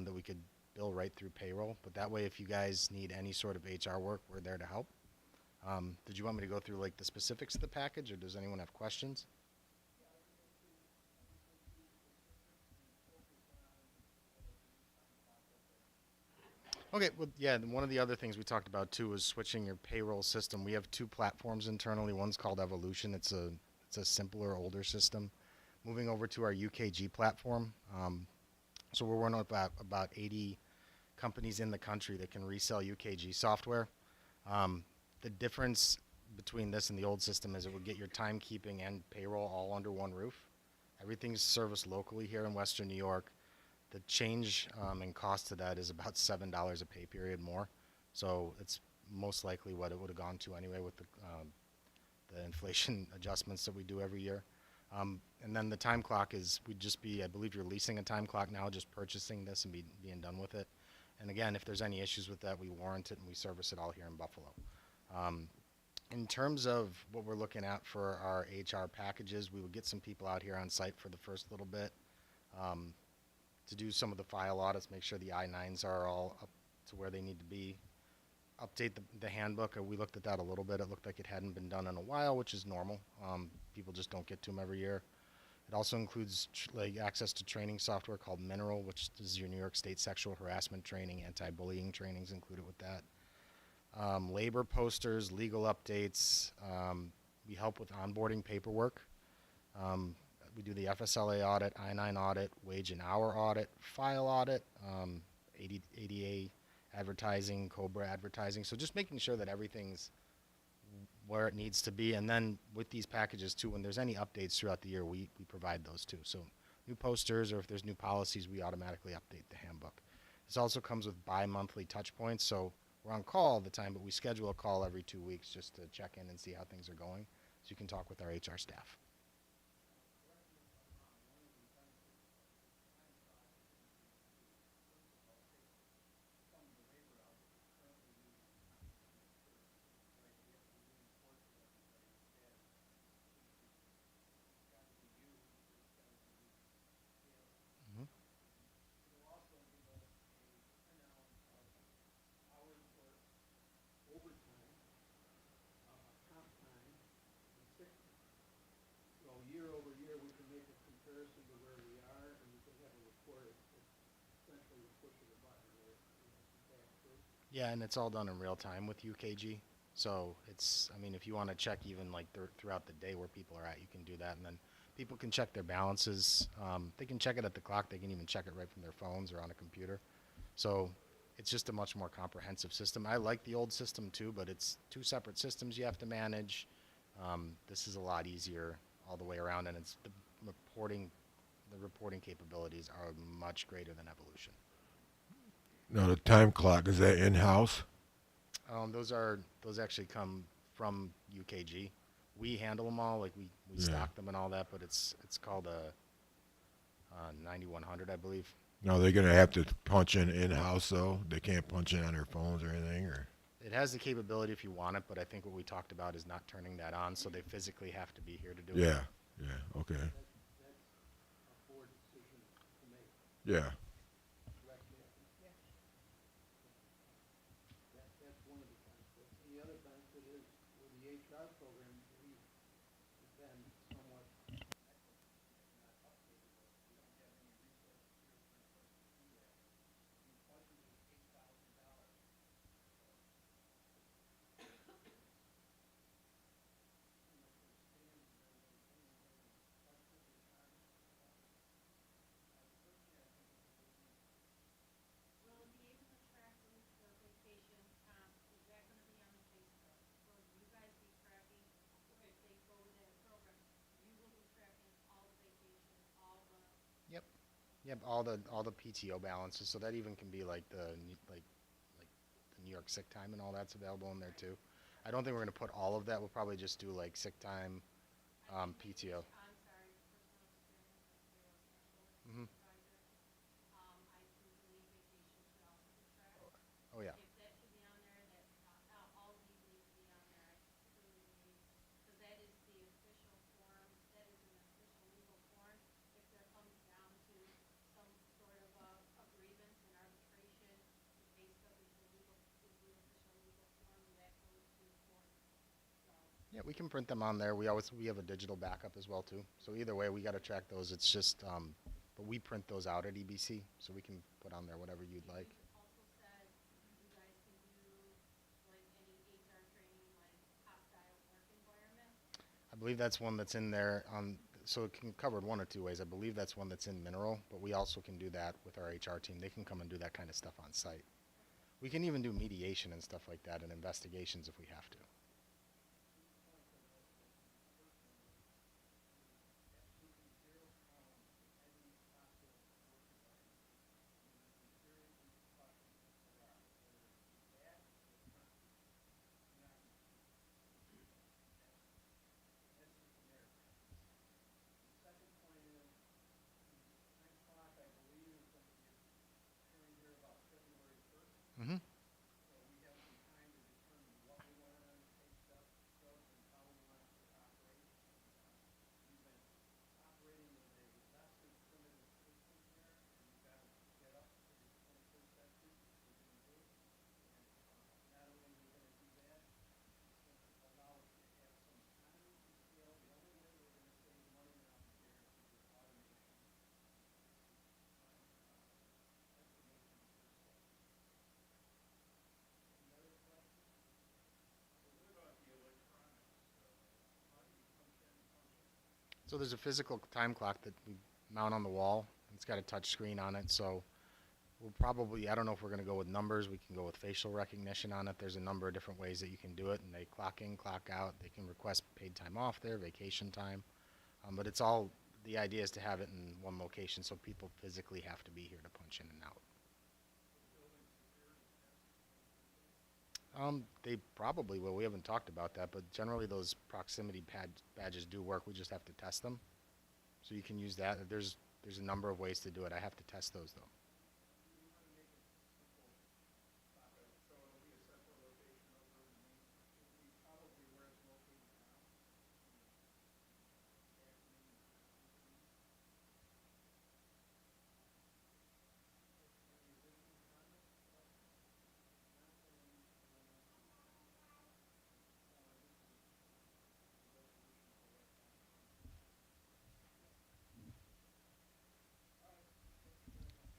that we could bill right through payroll. But that way, if you guys need any sort of HR work, we're there to help. Did you want me to go through like the specifics of the package, or does anyone have questions? Okay, well, yeah, and one of the other things we talked about too was switching your payroll system. We have two platforms internally. One's called Evolution. It's a simpler, older system. Moving over to our UKG platform. So we're one of about 80 companies in the country that can resell UKG software. The difference between this and the old system is it would get your timekeeping and payroll all under one roof. Everything's serviced locally here in Western New York. The change in cost to that is about $7 a pay period more. So it's most likely what it would have gone to anyway with the inflation adjustments that we do every year. And then the time clock would just be, I believe you're leasing a time clock now, just purchasing this and being done with it. And again, if there's any issues with that, we warrant it and we service it all here in Buffalo. Um, in terms of what we're looking at for our HR packages, we would get some people out here on site for the first little bit um, to do some of the file audits, make sure the I-9s are all up to where they need to be. Update the handbook. We looked at that a little bit. It looked like it hadn't been done in a while, which is normal. People just don't get to them every year. It also includes like access to training software called N0vember, which is your New York State sexual harassment training, anti-bullying trainings included with that. Labor posters, legal updates. We help with onboarding paperwork. We do the FSLA audit, I-9 audit, wage and hour audit, file audit, ADA advertising, COBRA advertising. So just making sure that everything's where it needs to be. And then with these packages too, when there's any updates throughout the year, we provide those too. So new posters, or if there's new policies, we automatically update the handbook. This also comes with bi-monthly touch points. So we're on call all the time, but we schedule a call every 2 weeks just to check in and see how things are going. So you can talk with our HR staff. Mhm. Yeah, and it's all done in real time with UKG. So I mean, if you want to check even like throughout the day where people are at, you can do that. And then people can check their balances. They can check it at the clock. They can even check it right from their phones or on a computer. So it's just a much more comprehensive system. I like the old system too, but it's two separate systems you have to manage. This is a lot easier all the way around, and it's reporting. The reporting capabilities are much greater than Evolution. Now the time clock, is that in house? Those actually come from UKG. We handle them all, like we Yeah. stock them and all that, but it's called a 9100, I believe. Now they're gonna have to punch in house though. They can't punch in on their phones or anything, or It has the capability if you want it, but I think what we talked about is not turning that on, so they physically have to be here to do it. yeah, yeah, okay, yeah. Yep. Yep. All the PTO balances, so that even can be like like the New York sick time and all that's available in there too. I don't think we're gonna put all of that. We'll probably just do like sick time, PTO. Hmm. Oh yeah. Yeah, we can print them on there. We have a digital backup as well too. So either way, we got to track those. It's just, but we print those out at EBC, so we can put on there whatever you'd like. Also said you guys can do like any HR training, like hostile work environment. I believe that's one that's in there. So it can cover one or two ways. I believe that's one that's in mineral, but we also can do that with our HR team. They can come and do that kind of stuff on site. We can even do mediation and stuff like that and investigations if we have to. Mm-hmm. So there's a physical time clock that we mount on the wall. It's got a touch screen on it, so we'll probably, I don't know if we're going to go with numbers. We can go with facial recognition on it. There's a number of different ways that you can do it, and they clock in, clock out. They can request paid time off there, vacation time. But it's all, the idea is to have it in one location so people physically have to be here to punch in and out. They probably will. We haven't talked about that, but generally those proximity badges do work. We just have to test them. So you can use that. There's a number of ways to do it. I have to test those though.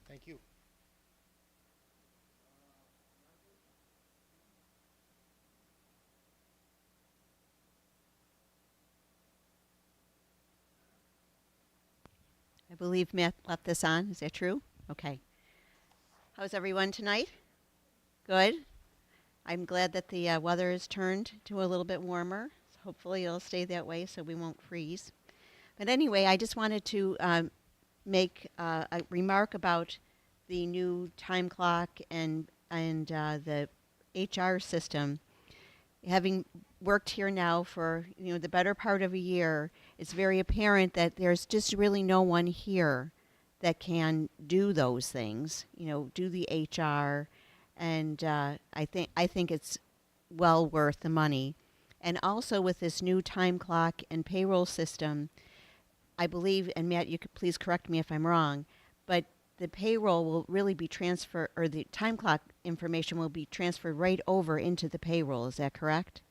Thank you. I believe Matt left this on. Is that true? Okay. How's everyone tonight? Good. I'm glad that the weather has turned to a little bit warmer. So hopefully it'll stay that way so we won't freeze. But anyway, I just wanted to make a remark about the new time clock and the HR system. Having worked here now for the better part of a year, it's very apparent that there's just really no one here that can do those things. Do the HR, and I think it's well worth the money. And also with this new time clock and payroll system, I believe, and Matt, you could please correct me if I'm wrong, but the payroll will really be transferred, or the time clock information will be transferred right over into the payroll. Is that correct?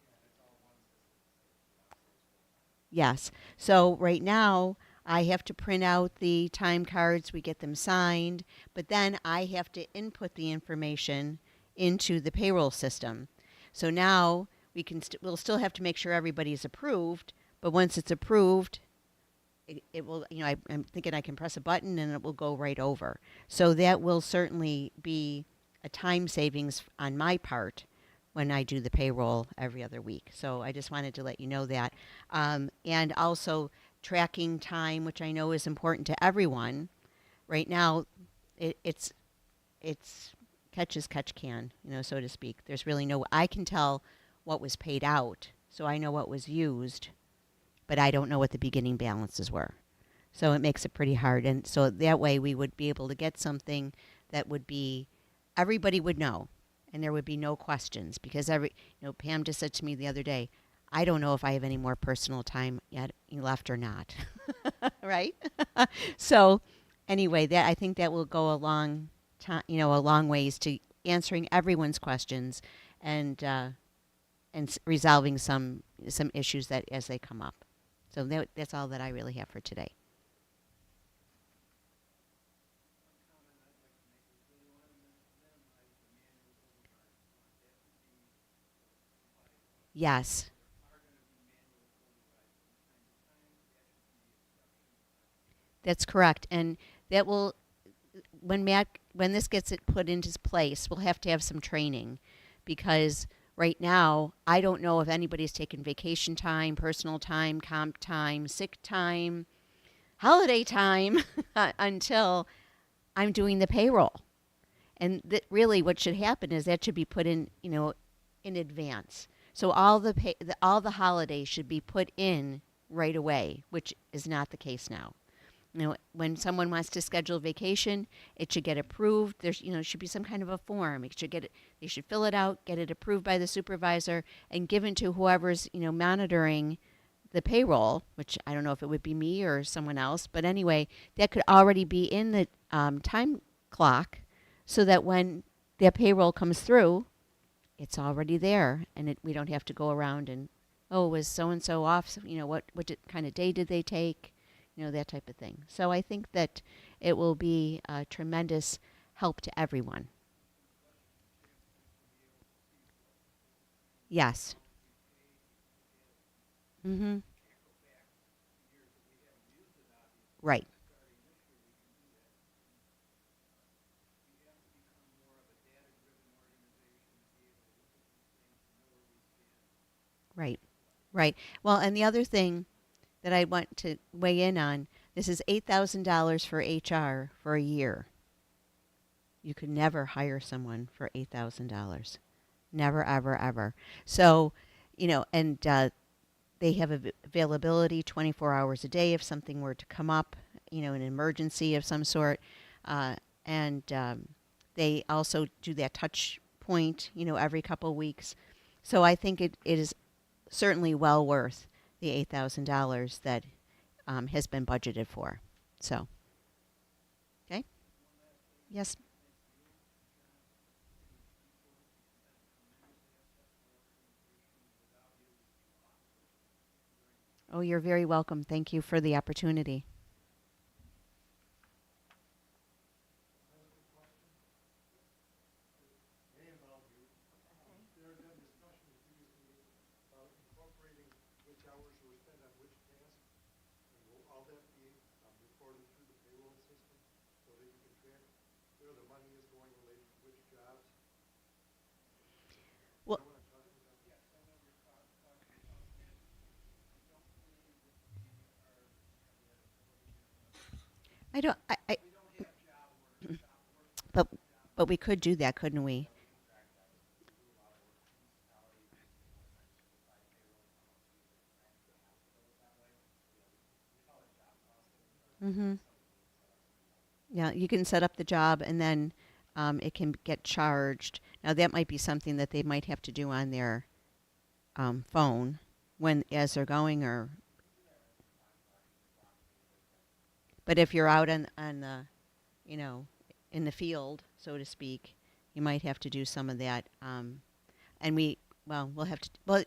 Yes. So right now, I have to print out the time cards. We get them signed, but then I have to input the information into the payroll system. So now we'll still have to make sure everybody's approved, but once it's approved, it will, I'm thinking I can press a button and it will go right over. So that will certainly be a time savings on my part when I do the payroll every other week. So I just wanted to let you know that. And also tracking time, which I know is important to everyone. Right now, it's catch as catch can, so to speak. There's really I can tell what was paid out, so I know what was used, but I don't know what the beginning balances were. So it makes it pretty hard. And so that way we would be able to get something that would be, everybody would know, and there would be no questions, because Pam just said to me the other day, I don't know if I have any more personal time yet left or not. Right? So anyway, I think that will go a long time, a long ways to answering everyone's questions. And and resolving some issues that as they come up. So that's all that I really have for today. Yes, that's correct, and that will when this gets it put into place, we'll have to have some training, because right now I don't know if anybody's taken vacation time, personal time, comp time, sick time, holiday time until I'm doing the payroll. And really, what should happen is that should be put in, in advance. So all the holidays should be put in right away, which is not the case now. When someone wants to schedule vacation, it should get approved. There's, should be some kind of a form. They should fill it out, get it approved by the supervisor, and given to whoever's, monitoring the payroll, which I don't know if it would be me or someone else, but anyway, that could already be in the time clock, so that when their payroll comes through, it's already there, and we don't have to go around and, oh, was so and so off? What kind of day did they take? That type of thing. So I think that it will be a tremendous help to everyone. Yes. Mm-hmm. Right. Right. Right. Well, and the other thing that I want to weigh in on, this is $8,000 for HR for a year. You could never hire someone for $8,000. Never, ever, ever. So, and they have availability 24 hours a day if something were to come up, an emergency of some sort. And they also do that touch point, every couple of weeks. So I think it is certainly well worth the $8,000 that has been budgeted for. So, okay? Yes. Oh, you're very welcome. Thank you for the opportunity. Well, I don't. But but we could do that, couldn't we? Mm-hmm. Yeah, you can set up the job, and then it can get charged. Now that might be something that they might have to do on their phone when as they're going, or. But if you're out on the, you know, in the field, so to speak, you might have to do some of that. And we'll have to. Well,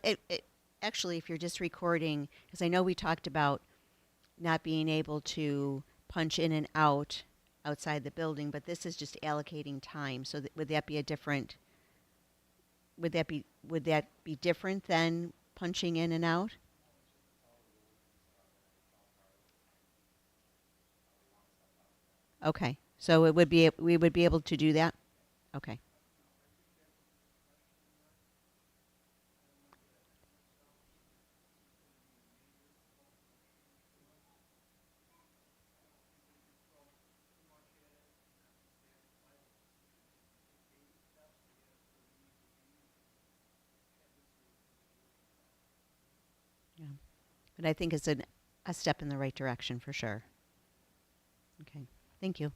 actually, if you're just recording, because I know we talked about not being able to punch in and out outside the building, but this is just allocating time. So would that be a different? Would that be different than punching in and out? Okay, so we would be able to do that. Okay. Yeah. But I think it's a step in the right direction for sure. Okay. Thank you.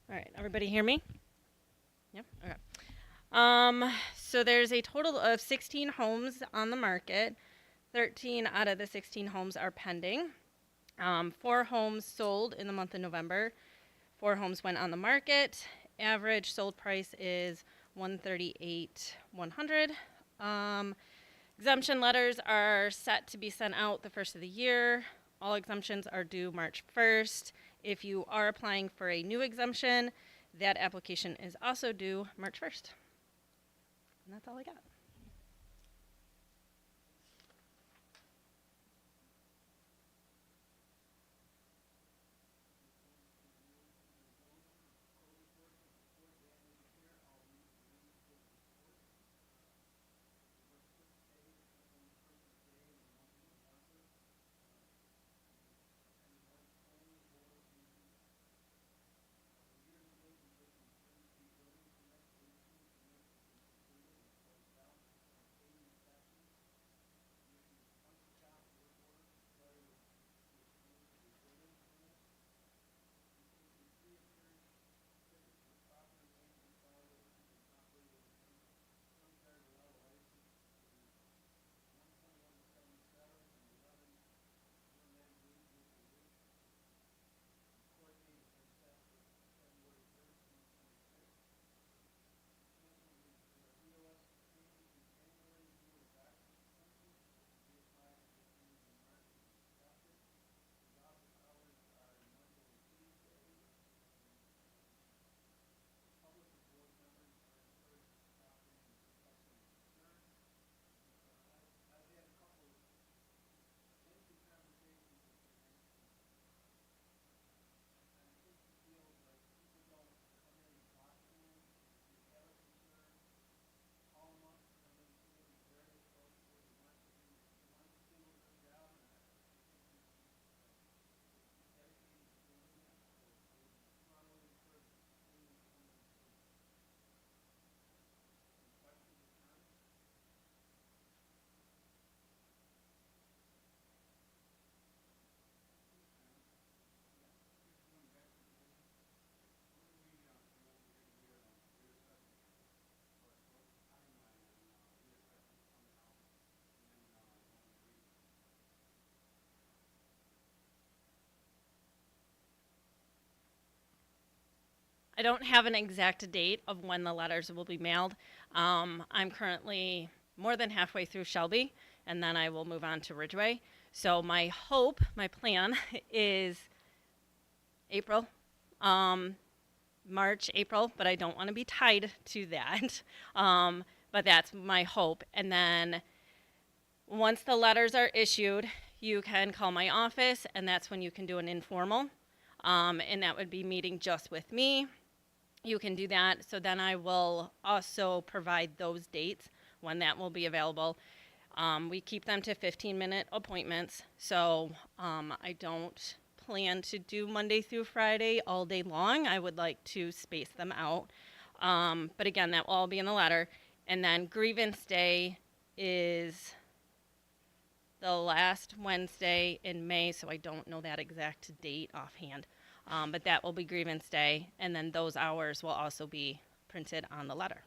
All right, everybody hear me? Yep. Okay. So there's a total of 16 homes on the market. 13 out of the 16 homes are pending. 4 homes sold in the month of November. 4 homes went on the market. Average sold price is 138,100. Exemption letters are set to be sent out the first of the year. All exemptions are due March 1st. If you are applying for a new exemption, that application is also due March 1st. And that's all I got. I don't have an exact date of when the letters will be mailed. I'm currently more than halfway through Shelby, and then I will move on to Ridgeway. So my hope, my plan is April, March, April, but I don't want to be tied to that. But that's my hope. And then once the letters are issued, you can call my office, and that's when you can do an informal. And that would be meeting just with me. You can do that. So then I will also provide those dates when that will be available. We keep them to 15-minute appointments. So I don't plan to do Monday through Friday all day long. I would like to space them out. But again, that will all be in the letter. And then grievance day is the last Wednesday in May, so I don't know that exact date offhand. But that will be grievance day, and then those hours will also be printed on the letter.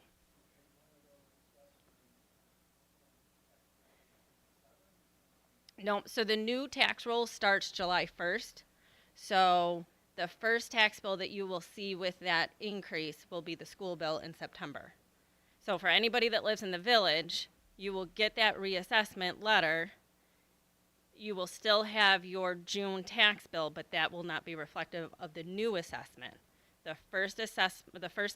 No, so the new tax roll starts July 1st. So the first tax bill that you will see with that increase will be the school bill in September. So for anybody that lives in the village, you will get that reassessment letter. You will still have your June tax bill, but that will not be reflective of the new assessment. The first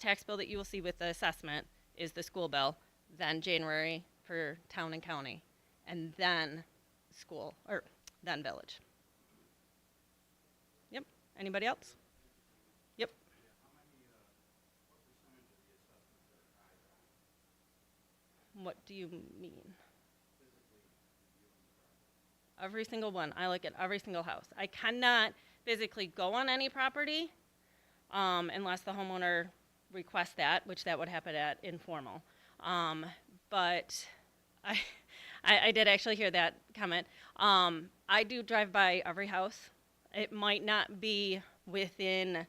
tax bill that you will see with the assessment is the school bill, then January for town and county, and then school, or then village. Yep. Anybody else? Yep. What do you mean? Every single one. I look at every single house. I cannot physically go on any property unless the homeowner requests that, which that would happen at informal. But I did actually hear that comment. I do drive by every house. It might not be within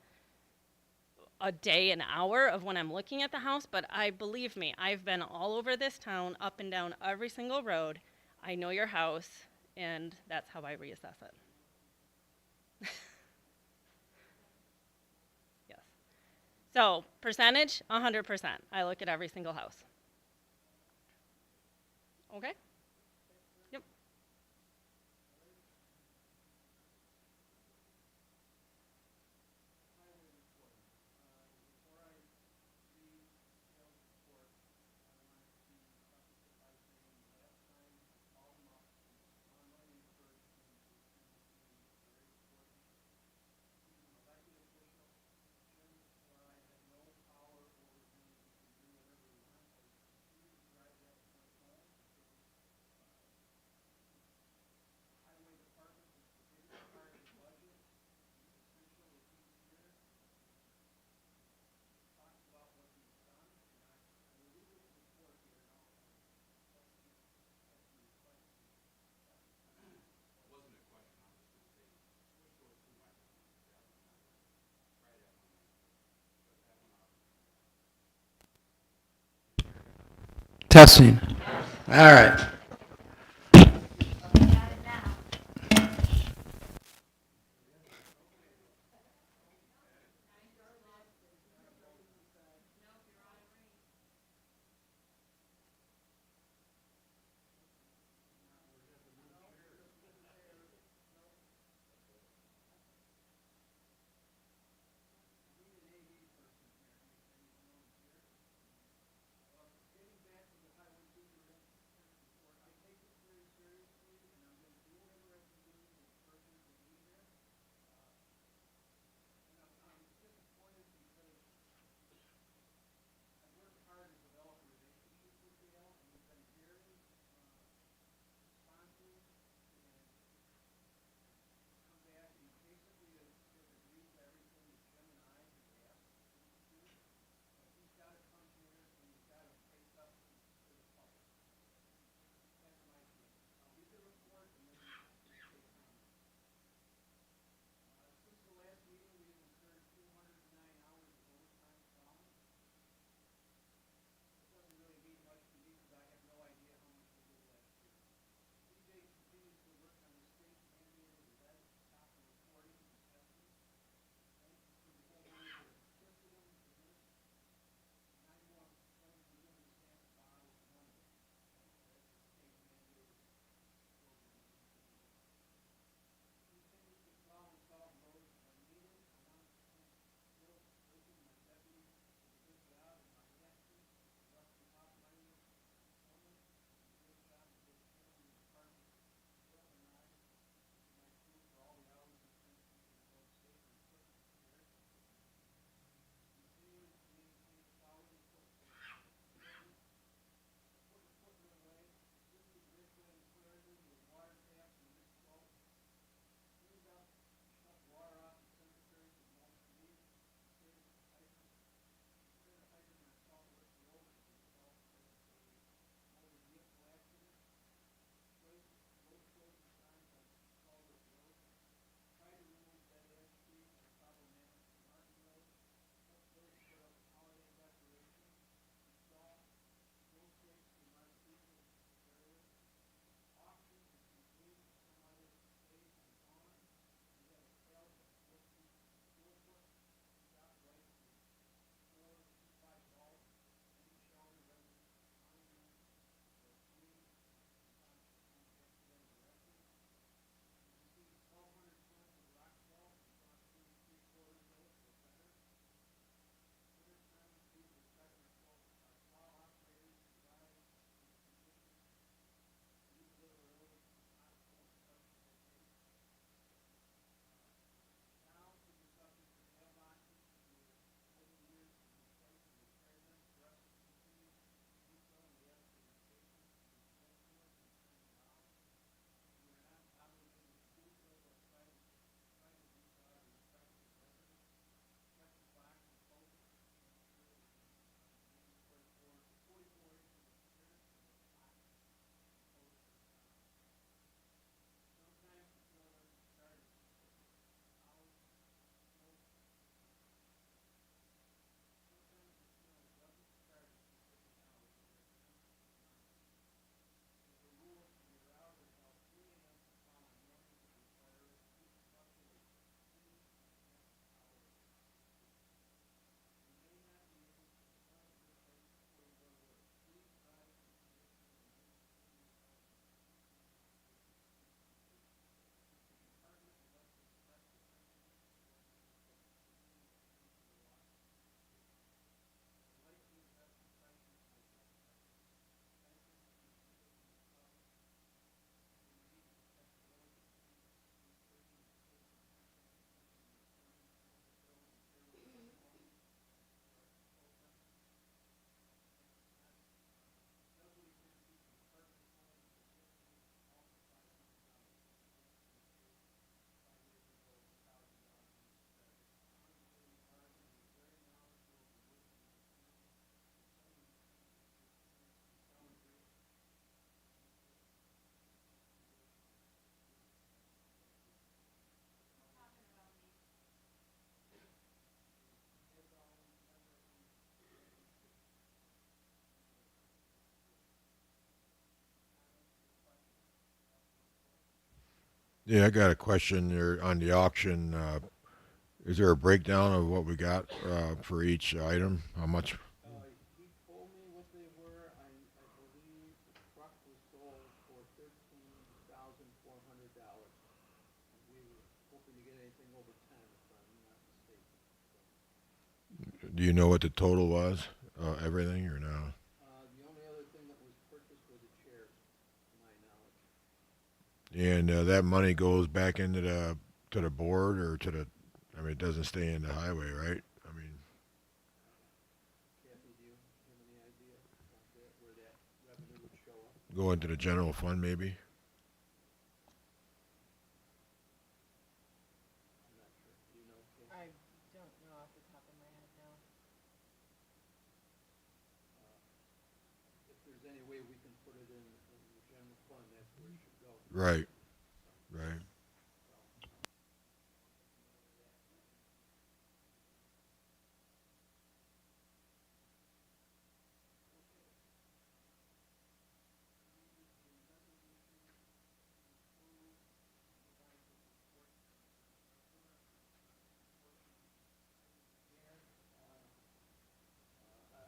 a day, an hour of when I'm looking at the house, but I believe me, I've been all over this town, up and down every single road. I know your house, and that's how I reassess it. Yes. So, percentage, 100%. I look at every single house. Okay? Yep. Testing. All right. Yeah, I got a question there on the auction. Is there a breakdown of what we got for each item? How much? He told me what they were. I believe the truck was sold for $13,400. We were hoping to get anything over 10, if I'm not mistaken. Do you know what the total was? Everything or no? The only other thing that was purchased were the chairs, to my knowledge. And that money goes back into the board or to the. I mean, it doesn't stay in the highway, right? I mean, Kathy, do you have any idea about that, where that revenue would show up? go into the general fund maybe. I'm not sure. Do you know, Kathy? I don't know off the top of my head now. If there's any way we can put it in the general fund, that's where it should go. Right. Right.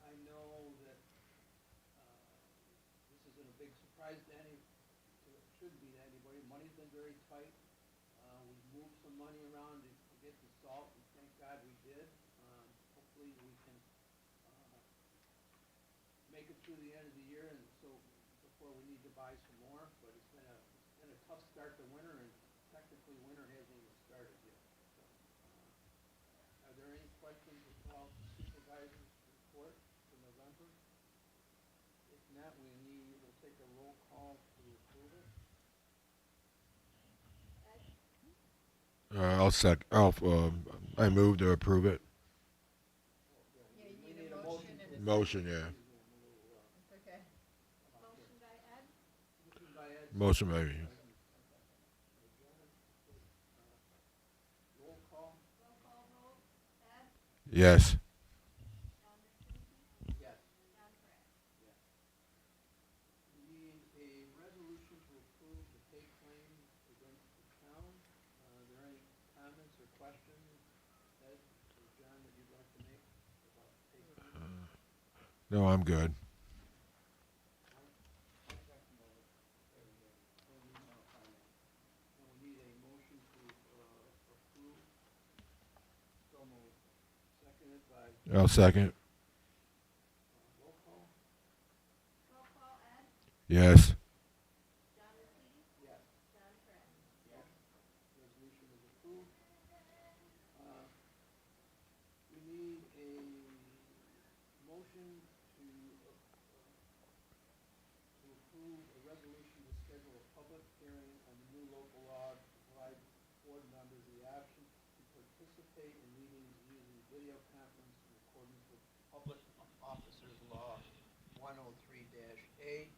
I know that this isn't a big surprise to shouldn't be to anybody. Money's been very tight. We've moved some money around to get the salt, and thank God we did. Hopefully we can make it through the end of the year, and so before we need to buy some more. But it's been a tough start to winter, and technically winter hasn't even started yet. So, are there any questions about the supervisor's report for November? If not, we'll take a roll call to approve it. I move to approve it. Yeah, you need a motion and a Motion, yeah. It's okay. Motion by Ed, Motion by Ed. Motion by me. Roll call. roll call vote, Ed, Yes. John McPherson, Yes. John Trapp. We need a resolution to approve the pay claims against the town. Are there any comments or questions, Ed or John, that you'd like to make about pay claims? No, I'm good. And we need a motion to approve. So moved. Seconded by I'll second. roll call. Roll call, Ed, Yes. John McPherson, Yes. John Trapp. Yes. Resolution is approved. We need a motion to approve a resolution to schedule a public hearing on the new local law to provide board members the option to participate in meetings using video conference in accordance with Public Officers Law 103-A.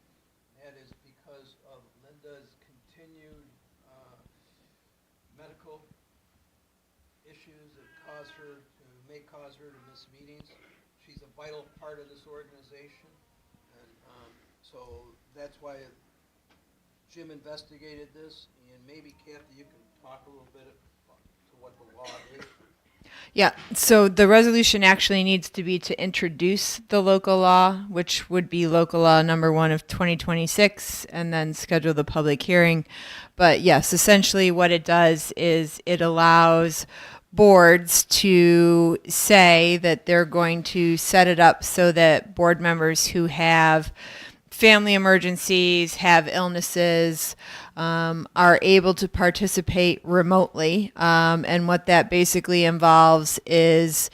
That is because of Linda's continued medical issues that may cause her to miss meetings. She's a vital part of this organization, and so that's why Jim investigated this, and maybe Kathy, you can talk a little bit to what the law is. Yeah, so the resolution actually needs to be to introduce the local law, which would be local law number 1 of 2026, and then schedule the public hearing. But yes, essentially what it does is it allows boards to say that they're going to set it up so that board members who have family emergencies, have illnesses, are able to participate remotely. And what that basically involves is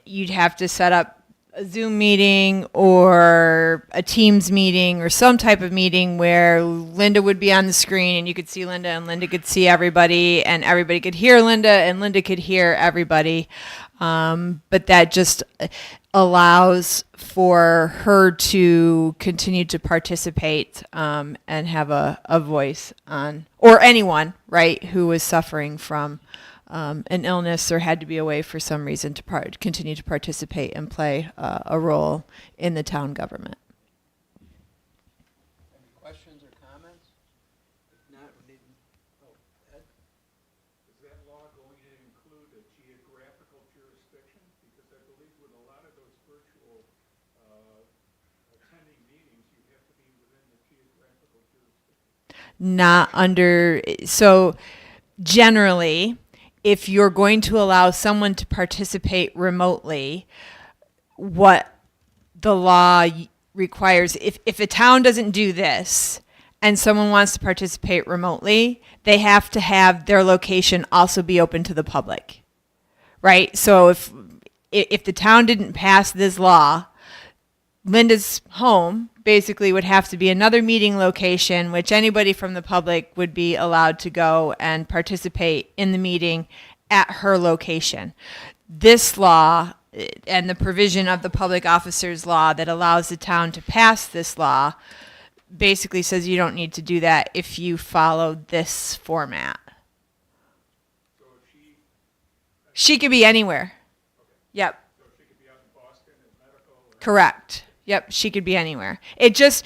you'd have to set up a Zoom meeting or a Teams meeting or some type of meeting where Linda would be on the screen and you could see Linda and Linda could see everybody and everybody could hear Linda and Linda could hear everybody. But that just allows for her to continue to participate and have a voice on, or anyone, right, who is suffering from an illness or had to be away for some reason to continue to participate and play a role in the town government. Any questions or comments? If not, we need, geographical jurisdiction? Because I believe with a lot of those virtual attending meetings, you have to be within the geographical jurisdiction. Not under, so generally, if you're going to allow someone to participate remotely, what the law requires, if a town doesn't do this and someone wants to participate remotely, they have to have their location also be open to the public, right? So if the town didn't pass this law, Linda's home basically would have to be another meeting location, which anybody from the public would be allowed to go and participate in the meeting at her location. This law and the provision of the public officers law that allows the town to pass this law basically says you don't need to do that if you follow this format. So if She could be anywhere. Yep. so she could be out in Boston at medical. Correct. Yep, she could be anywhere. It just,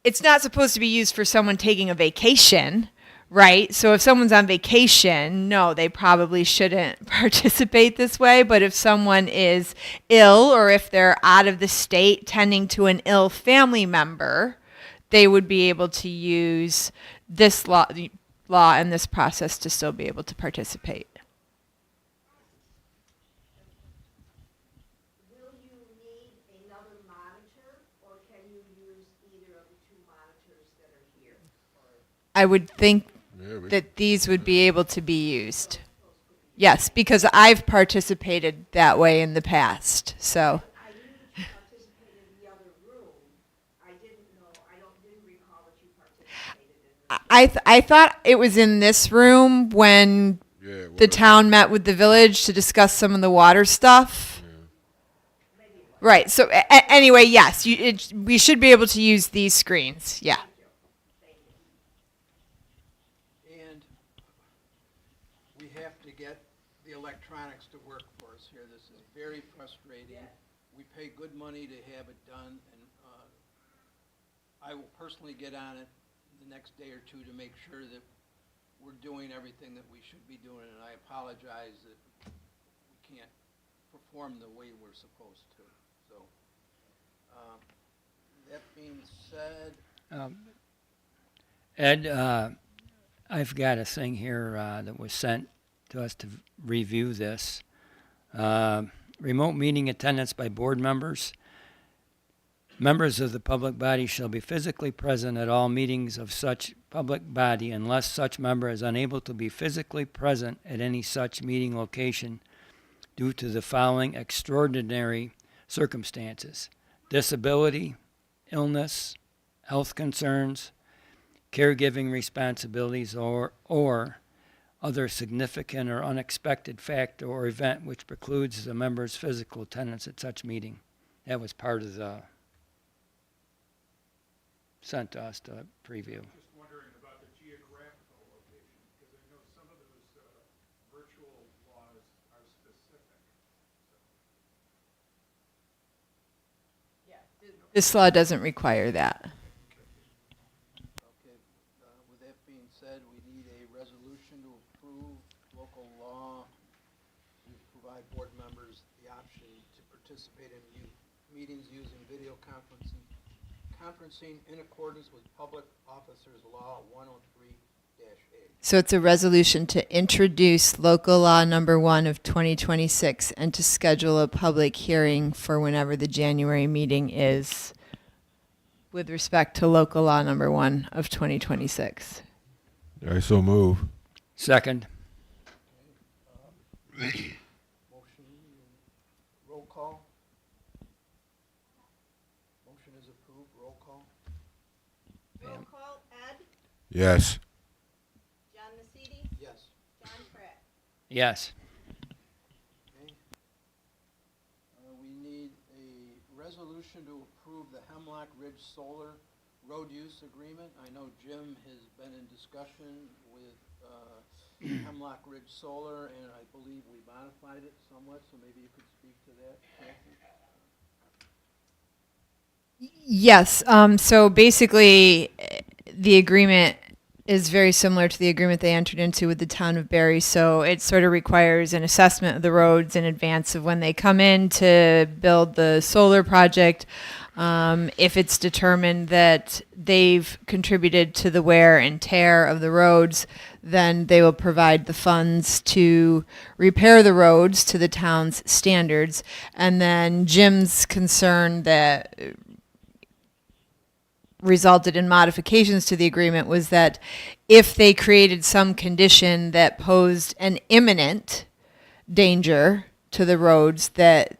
it's not supposed to be used for someone taking a vacation, right? So if someone's on vacation, no, they probably shouldn't participate this way. But if someone is ill or if they're out of the state tending to an ill family member, they would be able to use this law and this process to still be able to participate. Will you need another monitor, or can you use either of the two monitors that are here? I would think that these would be able to be used. Yes, because I've participated that way in the past. So I knew that you participated in the other room. I didn't recall that you participated in this. I thought it was in this room when Yeah, the town met with the village to discuss some of the water stuff. Right. So anyway, yes, we should be able to use these screens. Yeah. And we have to get the electronics to work for us here. This is very frustrating. We pay good money to have it done, and I will personally get on it the next day or two to make sure that we're doing everything that we should be doing, and I apologize that we can't perform the way we're supposed to. So, that being said, Ed, I've got a thing here that was sent to us to review this. Remote meeting attendance by board members. Members of the public body shall be physically present at all meetings of such public body unless such member is unable to be physically present at any such meeting location due to the following extraordinary circumstances: disability, illness, health concerns, caregiving responsibilities, or other significant or unexpected factor or event which precludes the member's physical attendance at such meeting. That was part of the sent to us to preview. just wondering about the geographical location, because I know some of those virtual laws are specific. This law doesn't require that. Okay, with that being said, we need a resolution to approve local law to provide board members the option to participate in meetings using video conferencing in accordance with Public Officers Law 103-8. So it's a resolution to introduce local law number 1 of 2026 and to schedule a public hearing for whenever the January meeting is with respect to local law number 1 of 2026. I so move. Second. Motion, roll call. Motion is approved, roll call. Roll call, Ed, Yes. John Nacidi, Yes. John Pratt. Yes. Okay. We need a resolution to approve the Hemlock Ridge Solar Road Use Agreement. I know Jim has been in discussion with Hemlock Ridge Solar, and I believe we modified it somewhat, so maybe you could speak to that, Kathy? Yes. So basically, the agreement is very similar to the agreement they entered into with the town of Barry. So it sort of requires an assessment of the roads in advance of when they come in to build the solar project. If it's determined that they've contributed to the wear and tear of the roads, then they will provide the funds to repair the roads to the town's standards. And then Jim's concern that resulted in modifications to the agreement was that if they created some condition that posed an imminent danger to the roads, that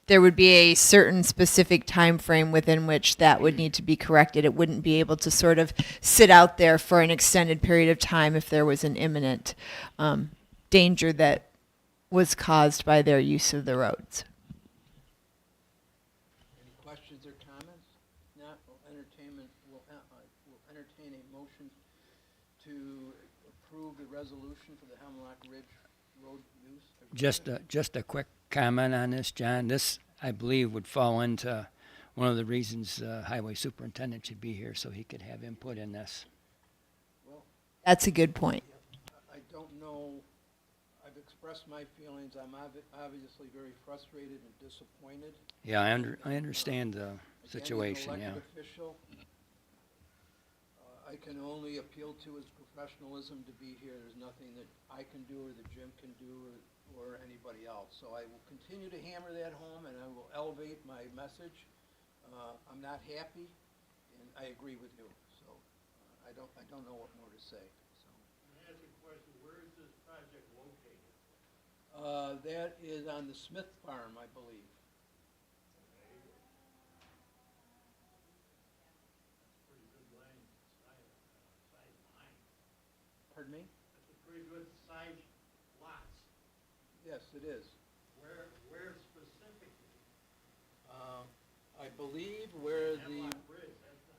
there would be a certain specific time frame within which that would need to be corrected. It wouldn't be able to sort of sit out there for an extended period of time if there was an imminent danger that was caused by their use of the roads. Any questions or comments? Not, we'll entertain a motion to approve the resolution for the Hemlock Ridge Road use. Just a quick comment on this, John. This, I believe, would fall into one of the reasons highway superintendent should be here, so he could have input in this. Well, That's a good point. I don't know, I've expressed my feelings, I'm obviously very frustrated and disappointed. Yeah, I understand the situation, As yeah. an elected official, I can only appeal to his professionalism to be here. There's nothing that I can do or that Jim can do or anybody else. So I will continue to hammer that home and I will elevate my message. I'm not happy and I agree with you. So I don't know what more to say. So. Let me ask you a question. Where is this project located? That is on the Smith Farm, I believe. Pretty good line, size line. Pardon me? That's a pretty good size lots. Yes, it is. Where specifically? I believe where the Hemlock Ridge, that's not,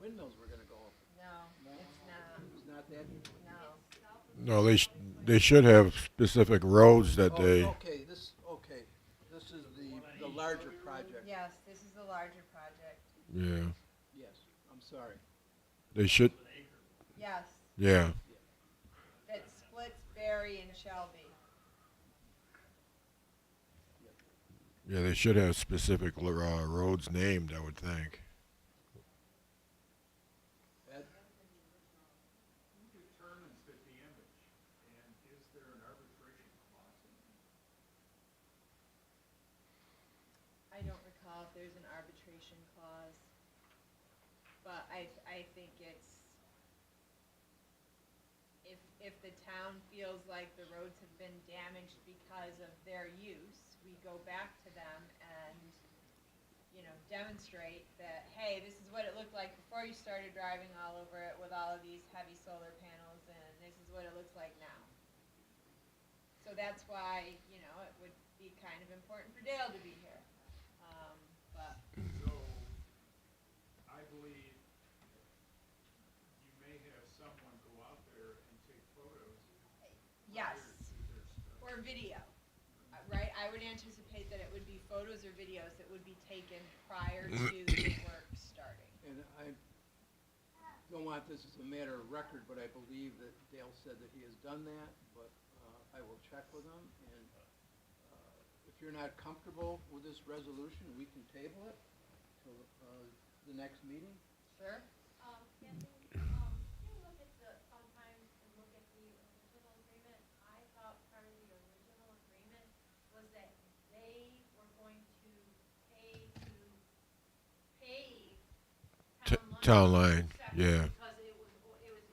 windmills were gonna go up. No, it's not. It's not that. No. No, they should have specific roads that Oh, they. okay, this is the larger project. Yes, this is the larger project. Yeah, Yes, I'm sorry. they should. Yes, Yeah, that splits Barry and Shelby. yeah, they should have specific roads named, I would think. Ed? who determines the damage? And is there an arbitration clause in it? I don't recall if there's an arbitration clause, but I think it's, if the town feels like the roads have been damaged because of their use, we go back to them and, demonstrate that, hey, this is what it looked like before you started driving all over it with all of these heavy solar panels, and this is what it looks like now. So that's why, it would be kind of important for Dale to be here. But So, I believe you may have someone go out there and take photos yes, prior to their stuff. or video, right? I would anticipate that it would be photos or videos that would be taken prior to the work starting. And I don't want this as a matter of record, but I believe that Dale said that he has done that, but I will check with him. And if you're not comfortable with this resolution, we can table it till the next meeting. Sure. Kathy, can you look at sometimes and look at the original agreement? I thought part of the original agreement was that they were going to pay Town line, separate yeah. because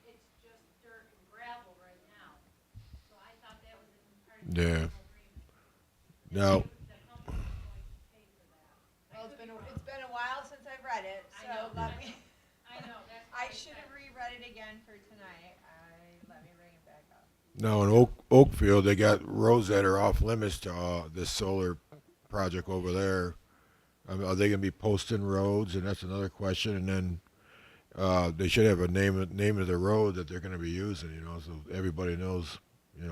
it's just dirt and gravel right now. So I thought that was part of the Yeah. original agreement. Now, The company was going to pay for that. Well, it's been a while since I've read it, I so know. let me, I know, that's what I I should have said. reread it again for tonight. Let me bring it back up. now in Oakfield, they got roads that are off limits to this solar project over there. I mean, are they gonna be posting roads? And that's another question. And then they should have a name of the road that they're gonna be using. So everybody knows. I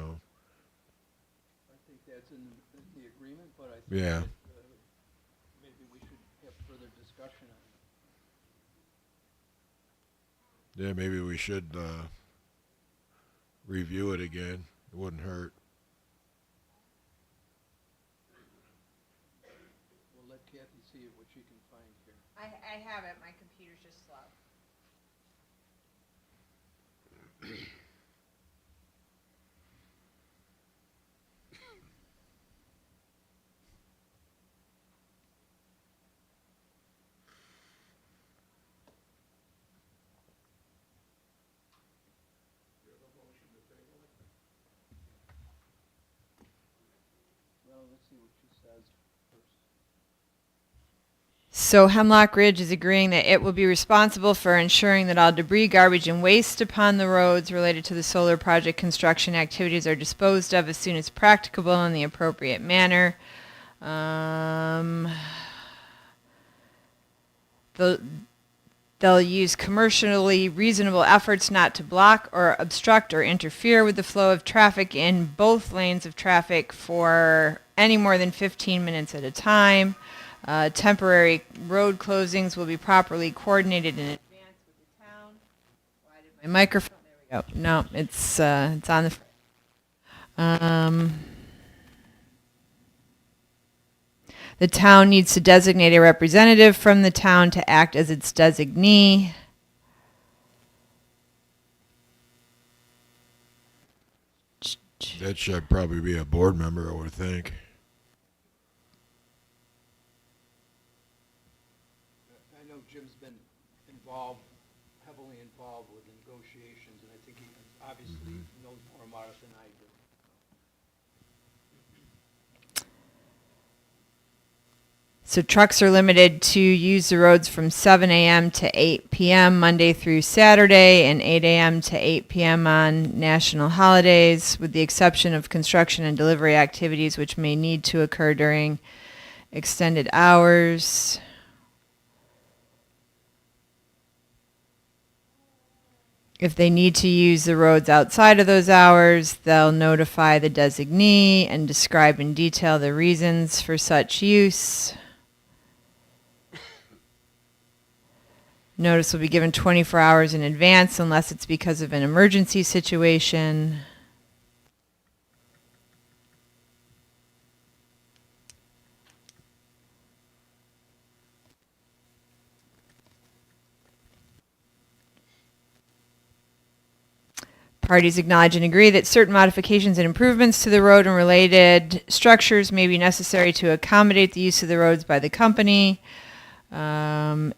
think that's in the agreement, but I think Yeah. that, maybe we should have further discussion on it. Yeah, maybe we should review it again. It wouldn't hurt. We'll let Kathy see what she can find here. I have it. My computer's just slow. Well, let's see what she says first. So Hemlock Ridge is agreeing that it will be responsible for ensuring that all debris, garbage, and waste upon the roads related to the solar project construction activities are disposed of as soon as practicable in the appropriate manner. The They'll use commercially reasonable efforts not to block or obstruct or interfere with the flow of traffic in both lanes of traffic for any more than 15 minutes at a time. Temporary road closings will be properly coordinated in advance with the town. Why did my microphone? There we go. No, it's on the town needs to designate a representative from the town to act as its designee. That should probably be a board member, I would think. I know Jim's been involved, heavily involved with negotiations, and I think he obviously knows more about it than I do. So trucks are limited to use the roads from 7 a.m. to 8 p.m. Monday through Saturday and 8 a.m. to 8 p.m. on national holidays, with the exception of construction and delivery activities which may need to occur during extended hours. If they need to use the roads outside of those hours, they'll notify the designee and describe in detail the reasons for such use. Notice will be given 24 hours in advance unless it's because of an emergency situation. Parties acknowledge and agree that certain modifications and improvements to the road and related structures may be necessary to accommodate the use of the roads by the company,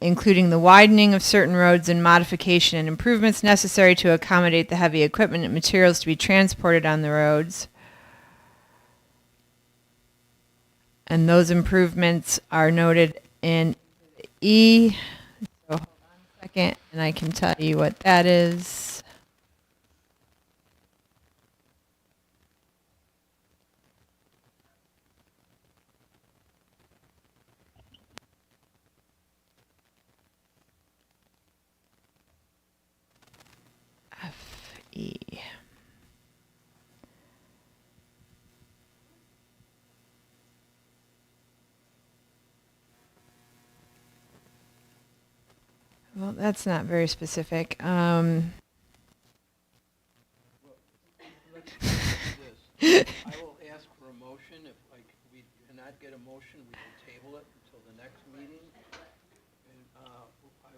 including the widening of certain roads and modification and improvements necessary to accommodate the heavy equipment and materials to be transported on the roads. And those improvements are noted in E. So hold on a second, and I can tell you what that is. F-E. Well, that's not very specific. Let's do this. I will ask for a motion. If we cannot get a motion, we will table it until the next meeting. And I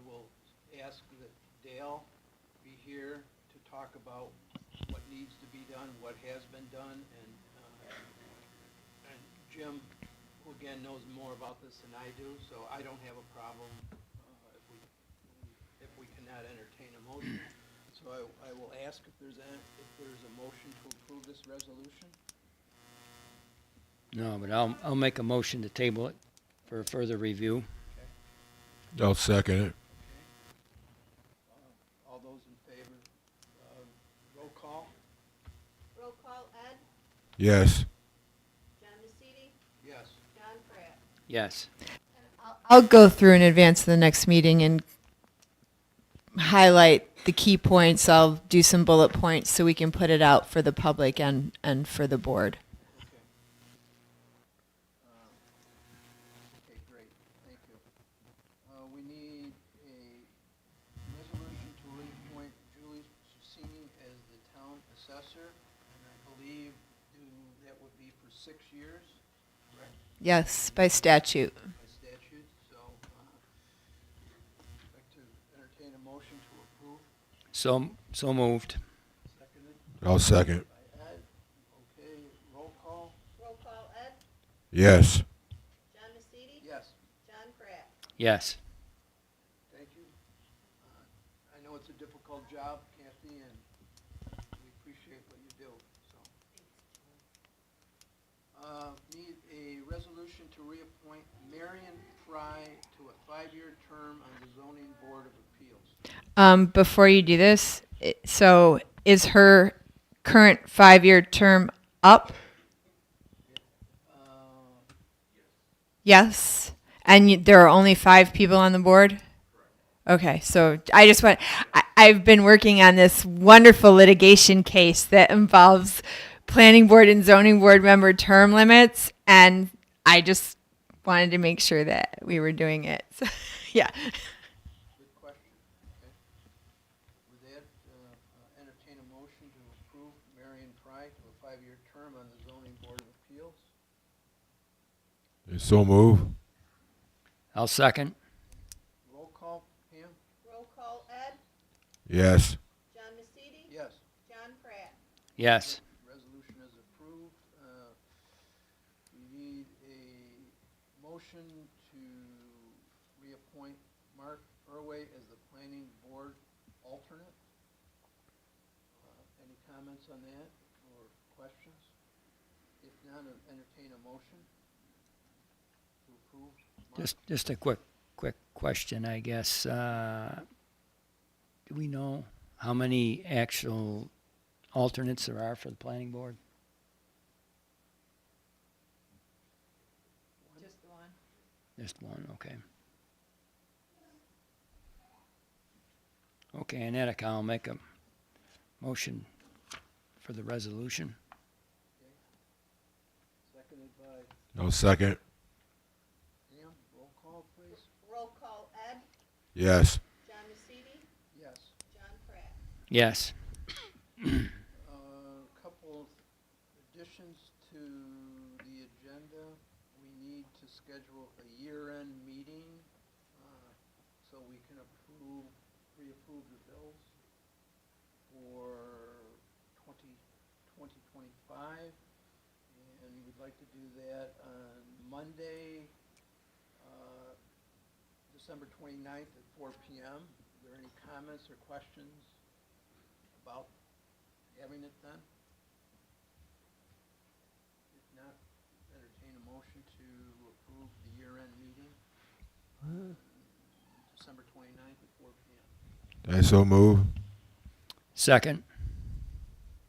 will ask that Dale be here to talk about what needs to be done, what has been done, and Jim, who again knows more about this than I do, so I don't have a problem if we cannot entertain a motion. So I will ask if there's a motion to approve this resolution. No, but I'll make a motion to table it for further review. I'll second it. All those in favor, roll call? Roll call, Ed, Yes. John Massidi, Yes. John Pratt. Yes. I'll go through in advance of the next meeting and highlight the key points. I'll do some bullet points so we can put it out for the public and for the board. Okay. Okay, great, thank you. We need a resolution to reappoint assessor, and I believe that would be for 6 years, correct? Yes, by statute. By statute, so, I'd like to entertain a motion to approve. So moved. Seconded I'll second. by Ed. Okay, roll call? Roll call, Ed? Yes. John Massidi? Yes. John Pratt? Yes. Thank you. I know it's a difficult job, Kathy, and we appreciate what you do, so. Need a resolution to reappoint Marion Fry to a 5-year term on the zoning board of appeals. Before you do this, so is her current 5-year term up? Yes. And there are only 5 people on the board? Okay, so I've been working on this wonderful litigation case that involves planning board and zoning board member term limits, and I just wanted to make sure that we were doing it. So, yeah. Good question. Okay. With that, entertain a motion to approve Marion Fry to a 5-year term on the zoning board of appeals. So move. I'll second. Roll call, Pam? Roll call, Ed? Yes. John Massidi? Yes. John Pratt? Yes. Resolution is approved. We need a motion to reappoint Mark Irway as the planning board alternate. Any comments on that or questions? If not, entertain a motion to approve. Mark? Just a quick question, I guess. Do we know how many actual alternates there are for the planning board? Just the one. Just one, okay. Okay, and that I'll make a motion for the resolution. Seconded by I'll second. Pam. Roll call, please. Roll call, Ed? Yes. John Massidi? Yes. John Pratt? Yes. Couple of additions to the agenda. We need to schedule a year-end meeting, so we can pre-approve the bills for 2025. And we'd like to do that on Monday, December 29th at 4 p.m. Are there any comments or questions about having it then? If not, entertain a motion to approve the year-end meeting, December 29th at 4 p.m. I so move. Second.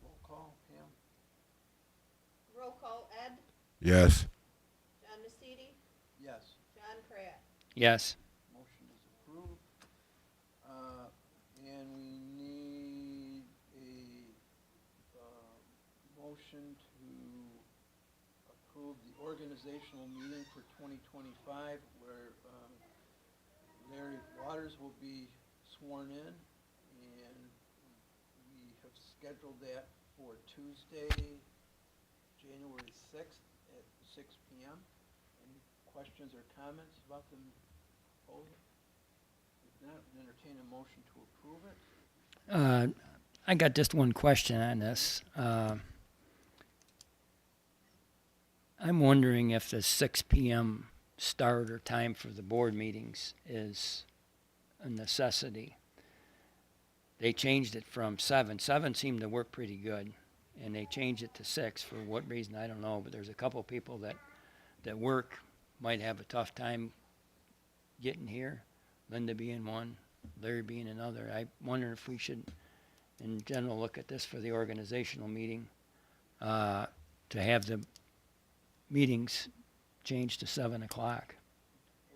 Roll call, Pam? Roll call, Ed? Yes. John Massidi? Yes. John Pratt? Yes. Motion is approved. And we need a motion to approve the organizational meeting for 2025, where Larry Waters will be sworn in, and we have scheduled that for Tuesday, January 6th at 6 p.m. Any questions or comments about the proposal? If not, entertain a motion to approve it. I got just one question on this. I'm wondering if the 6 p.m. start or time for the board meetings is a necessity. They changed it from 7. 7 seemed to work pretty good, and they changed it to 6 for what reason, I don't know, but there's a couple people that work might have a tough time getting here, Linda being one, Larry being another. I wonder if we should, in general, look at this for the organizational meeting, to have the meetings changed to 7 o'clock.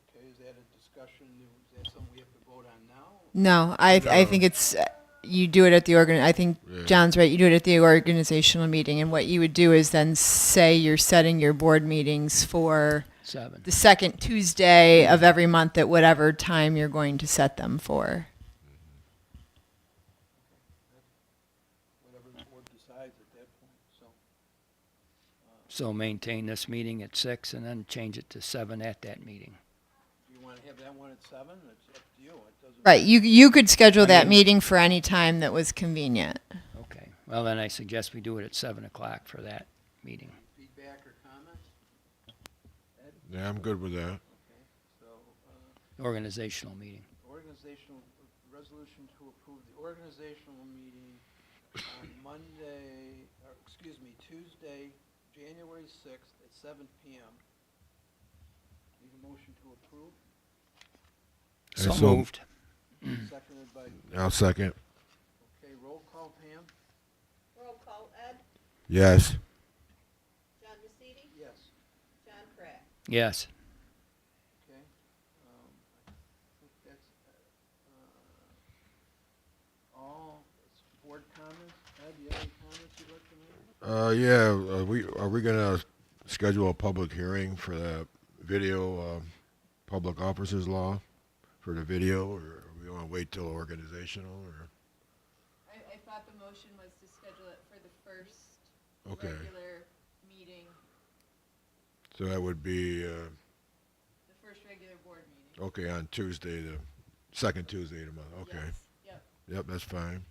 Okay, is that a discussion, is that something we have to vote on now? No, I think it's you do it at the I think Yeah. John's right. You do it at the organizational meeting, and what you would do is then say you're setting your board meetings for 7. the second Tuesday of every month at whatever time you're going to set them for. Whatever the board sides at that point, so. So maintain this meeting at 6 and then change it to 7 at that meeting. You wanna have that one at 7? It's up to you, it doesn't. Right. You could schedule I that mean- meeting for any time that was convenient. Okay. Well, then I suggest we do it at 7 o'clock for that meeting. Feedback or comments? Yeah, I'm good with that. Okay, so, Organizational meeting. organizational, resolution to approve the organizational meeting on Monday, or excuse me, Tuesday, January 6th at 7 PM. Need a motion to approve, So so- moved. seconded by, I'll second. okay, roll call, Pam? Roll call, Ed, Yes. John Massidi, Yes. John Pratt. Yes. Okay, I think that's, all board comments. Ed, you have any comments you'd like to make? Yeah. Are we gonna schedule a public hearing for the video public officers law for the video, or are we gonna wait till organizational? Or I thought the motion was to schedule it for the first Okay. regular meeting, so that would be the first regular board meeting. okay on Tuesday, the second Tuesday of the month. Okay. Yes. Yep. Yep, that's fine.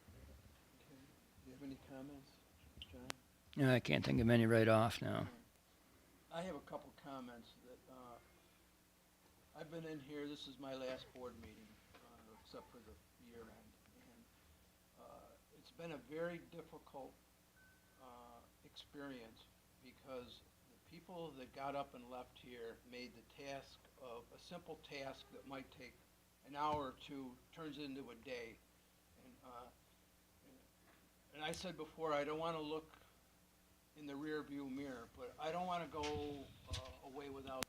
Okay, do you have any comments, John? Yeah, I can't think of any right off now. I have a couple comments that, I've been in here, this is my last board meeting, except for the year end. And it's been a very difficult experience because the people that got up and left here made the task of, a simple task that might take an hour or two, turns into a day. And I said before, I don't want to look in the rear view mirror, but I don't want to go away without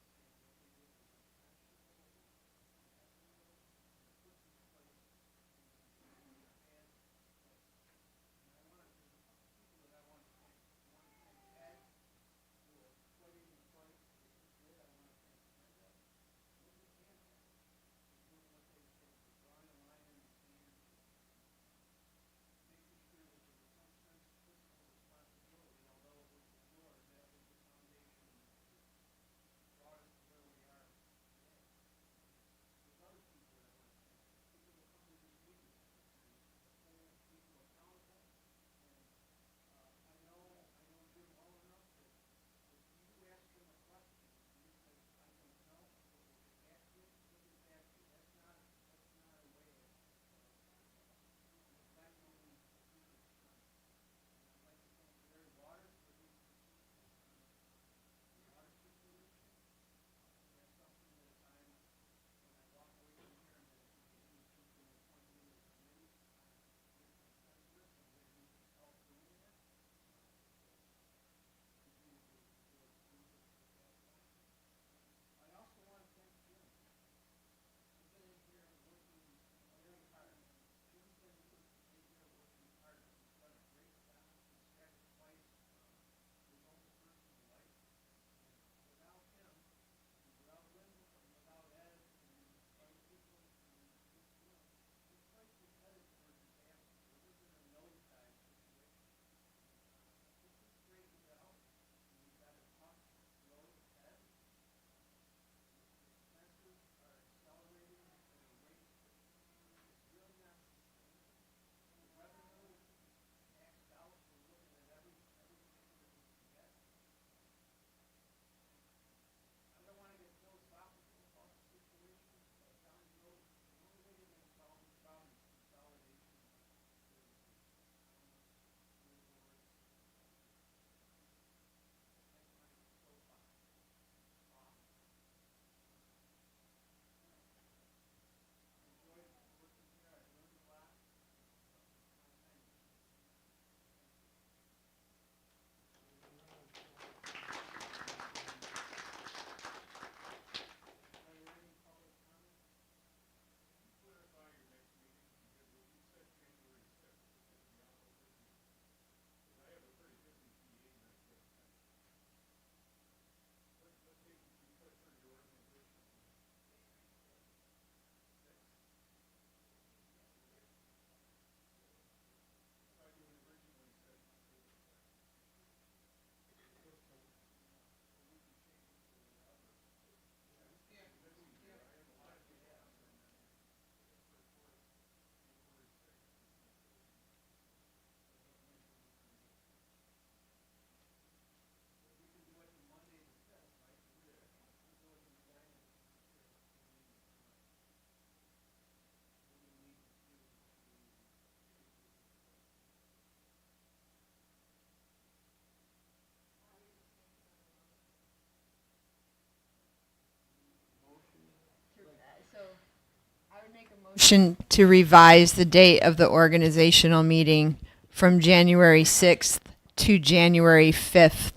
motion to revise the date of the organizational meeting from January 6th to January 5th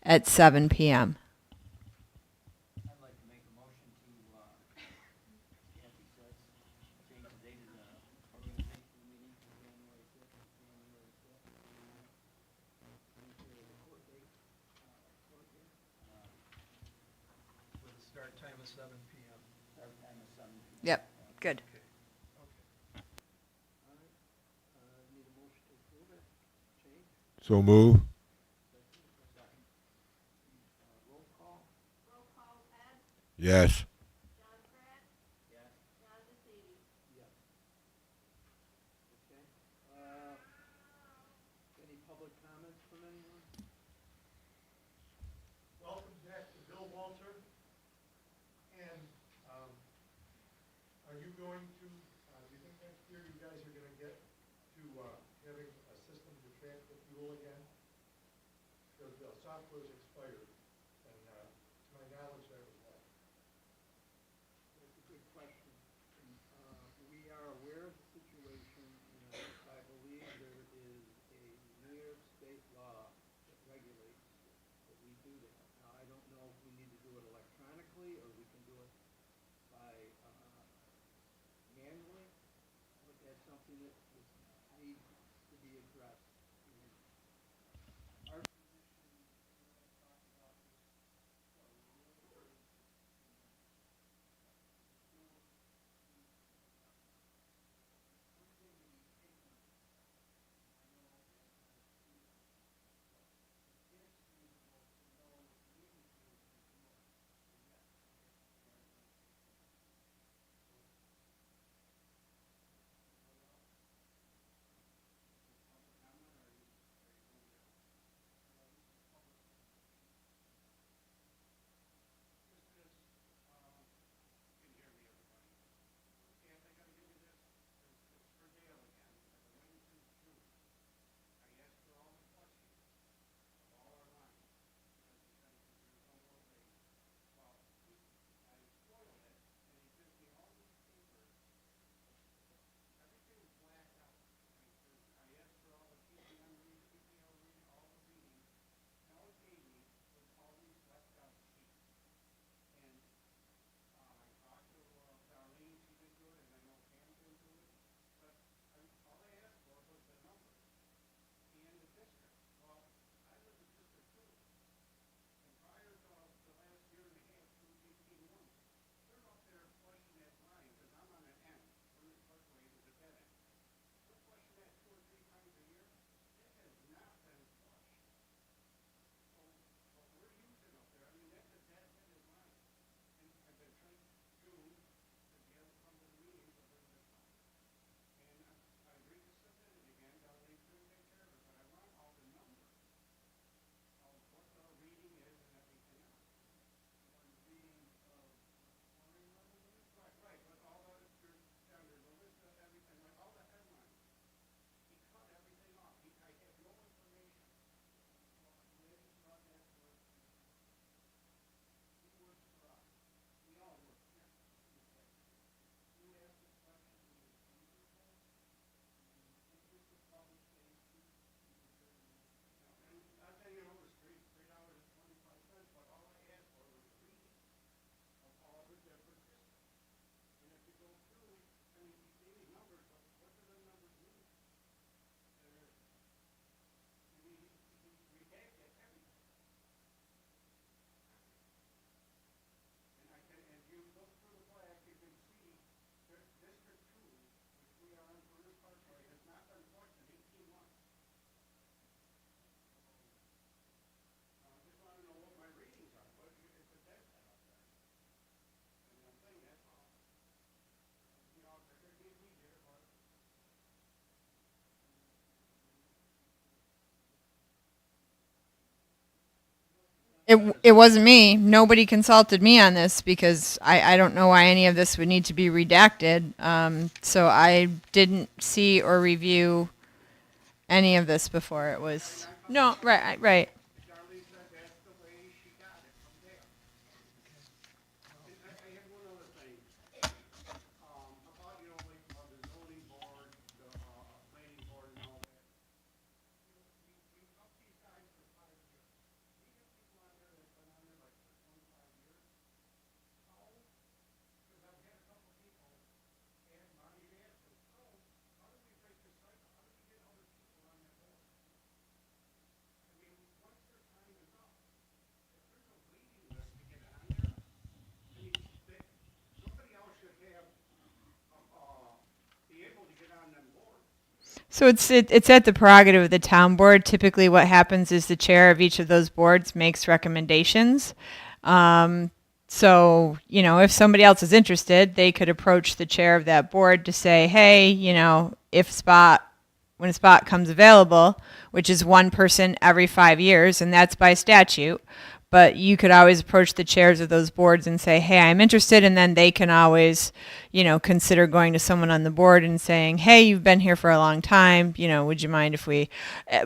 at 7 p.m. I'd like to make a motion to, Kathy says, change the date of the organizational meeting from January 6th to January 5th. With a start time of 7 PM. Start time of 7 p.m. Yep, good. Need a motion to approve it? Change? So move. Roll call? Yes. Yes. Yes. Okay. Any public comments from anyone? Welcome back to Bill Walter. And are you going to, do you think next year you guys are going to get to having a system to track the fuel again? Because the software's expired, and to my knowledge, that was left. That's a good question. We are aware of the situation, and I believe there is a New York state law that regulates that we do that. Now, I don't know if we need to do it electronically, or we can do it by manually, but that's something that needs to be addressed. And our position, I've talked about this, so we're It wasn't me. Nobody consulted me on this because I don't know why any of this would need to be redacted. So I didn't see or review any of this before it was. No, right. Charlie said that's the way she got it from there. And I have one other thing. About, like, So it's at the prerogative of the town board. Typically, what happens is the chair of each of those boards makes recommendations. So if somebody else is interested, they could approach the chair of that board to say, hey, if when a spot comes available, which is one person every 5 years, and that's by statute. But you could always approach the chairs of those boards and say, hey, I'm interested. And then they can always, consider going to someone on the board and saying, hey, you've been here for a long time. Would you mind if we,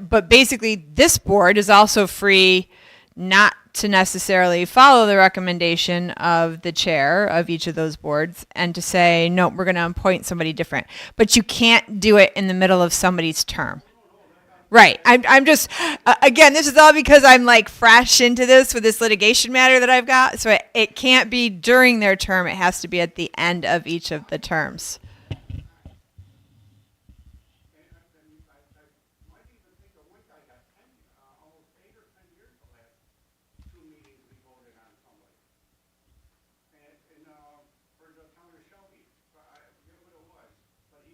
but basically this board is also free not to necessarily follow the recommendation of the chair of each of those boards and to say, no, we're going to appoint somebody different. But you can't do it in the middle of somebody's term. Right. I'm just, again, this is all because I'm like fresh into this with this litigation matter that I've got. So it can't be during their term. It has to be at the end of each of the terms. And I might even think of one guy got 10, almost 8 or 10 years the last 2 meetings we voted on somebody. And for the town of Shelby, I forget what it was, but I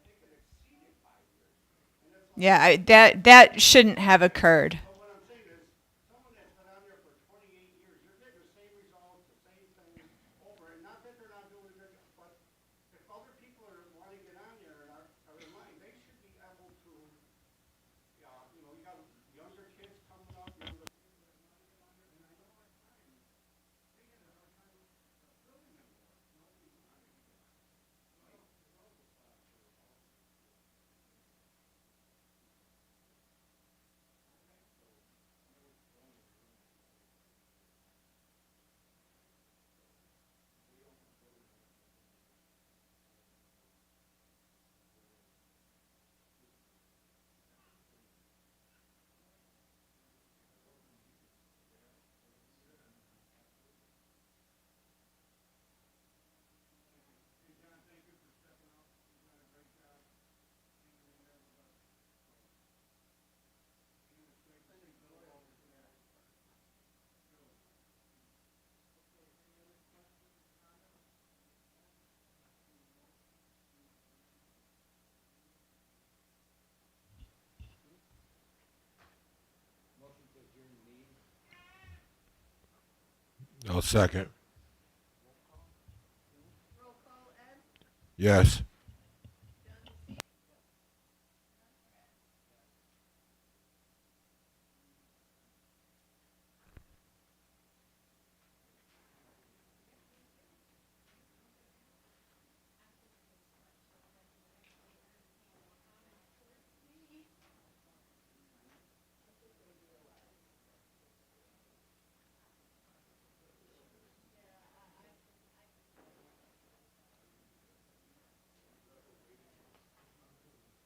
think it exceeded 5 years. And that's like, Yeah, that shouldn't have occurred. but what I'm saying is, someone that's been on there for 28 years, you're getting the same results, the same thing over, and not that they're not doing their job, but if other people want to get on there and are in line, they should be able to, you got younger kids coming up, younger people that want to get on there, and I know at times, they had a hard time filling them more. Nobody wanted to get on. I'll second. Yes.